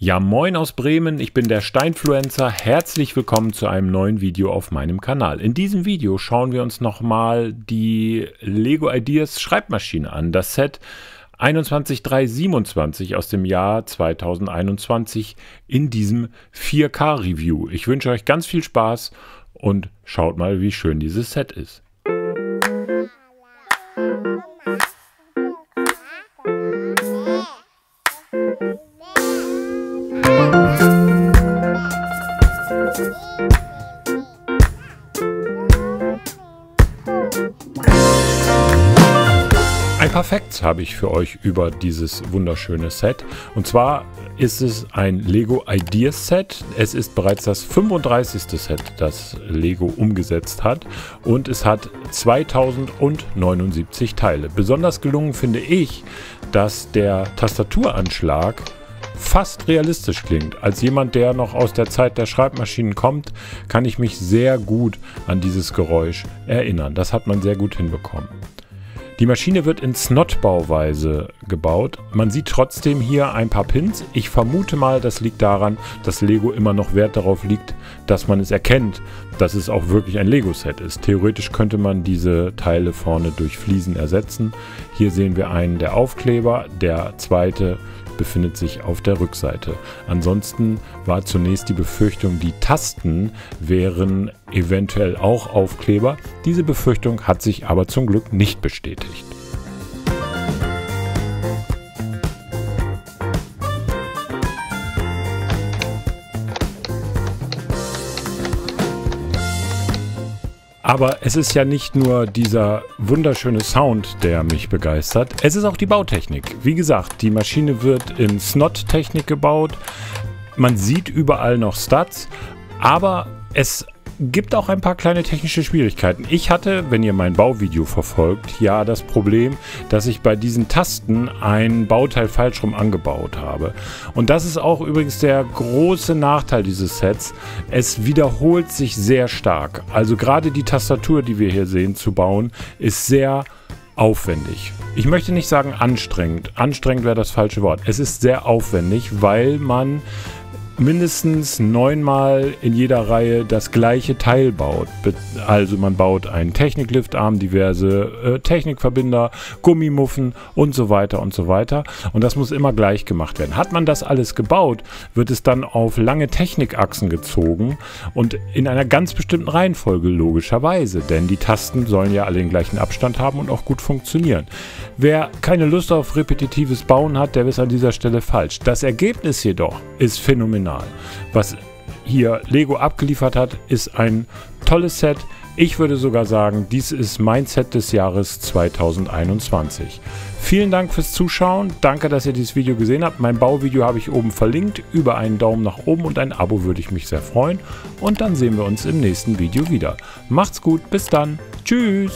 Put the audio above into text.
Ja, moin aus Bremen, ich bin der Steinfluencer. Herzlich willkommen zu einem neuen Video auf meinem Kanal. In diesem Video schauen wir uns nochmal die LEGO Ideas Schreibmaschine an. Das Set 21327 aus dem Jahr 2021 in diesem 4K-Review. Ich wünsche euch ganz viel Spaß und schaut mal, wie schön dieses Set ist. Ein paar Facts habe ich für euch über dieses wunderschöne Set. Und zwar ist es ein LEGO Ideas Set. Es ist bereits das 35. Set, das LEGO umgesetzt hat. Und es hat 2079 Teile. Besonders gelungen finde ich, dass der Tastaturanschlag fast realistisch klingt. Als jemand, der noch aus der Zeit der Schreibmaschinen kommt, kann ich mich sehr gut an dieses Geräusch erinnern. Das hat man sehr gut hinbekommen. Die Maschine wird in Snot-Bauweise gebaut. Man sieht trotzdem hier ein paar Pins. Ich vermute mal, das liegt daran, dass LEGO immer noch Wert darauf legt, dass man es erkennt, dass es auch wirklich ein Lego-Set ist. Theoretisch könnte man diese Teile vorne durch Fliesen ersetzen. Hier sehen wir einen der Aufkleber, der zweite befindet sich auf der Rückseite. Ansonsten war zunächst die Befürchtung, die Tasten wären eventuell auch Aufkleber. Diese Befürchtung hat sich aber zum Glück nicht bestätigt. Aber es ist ja nicht nur dieser wunderschöne Sound, der mich begeistert. Es ist auch die Bautechnik. Wie gesagt, die Maschine wird in Snot-Technik gebaut. Man sieht überall noch Studs, aber es gibt auch ein paar kleine technische Schwierigkeiten. Ich hatte, wenn ihr mein Bauvideo verfolgt, ja das Problem, dass ich bei diesen Tasten ein Bauteil falsch rum angebaut habe. Und das ist auch übrigens der große Nachteil dieses Sets. Es wiederholt sich sehr stark. Also gerade die Tastatur, die wir hier sehen, zu bauen, ist sehr aufwendig. Ich möchte nicht sagen anstrengend. Anstrengend wäre das falsche Wort. Es ist sehr aufwendig, weil man mindestens 9-mal in jeder Reihe das gleiche Teil baut. Also man baut einen Technikliftarm, diverse Technikverbinder, Gummimuffen und so weiter und so weiter. Und das muss immer gleich gemacht werden. Hat man das alles gebaut, wird es dann auf lange Technikachsen gezogen und in einer ganz bestimmten Reihenfolge logischerweise. Denn die Tasten sollen ja alle den gleichen Abstand haben und auch gut funktionieren. Wer keine Lust auf repetitives Bauen hat, der ist an dieser Stelle falsch. Das Ergebnis jedoch ist phänomenal. Was hier LEGO abgeliefert hat, ist ein tolles Set. Ich würde sogar sagen, dies ist mein Set des Jahres 2021. Vielen Dank fürs Zuschauen. Danke, dass ihr dieses Video gesehen habt. Mein Bauvideo habe ich oben verlinkt. Über einen Daumen nach oben und ein Abo würde ich mich sehr freuen. Und dann sehen wir uns im nächsten Video wieder. Macht's gut, bis dann. Tschüss.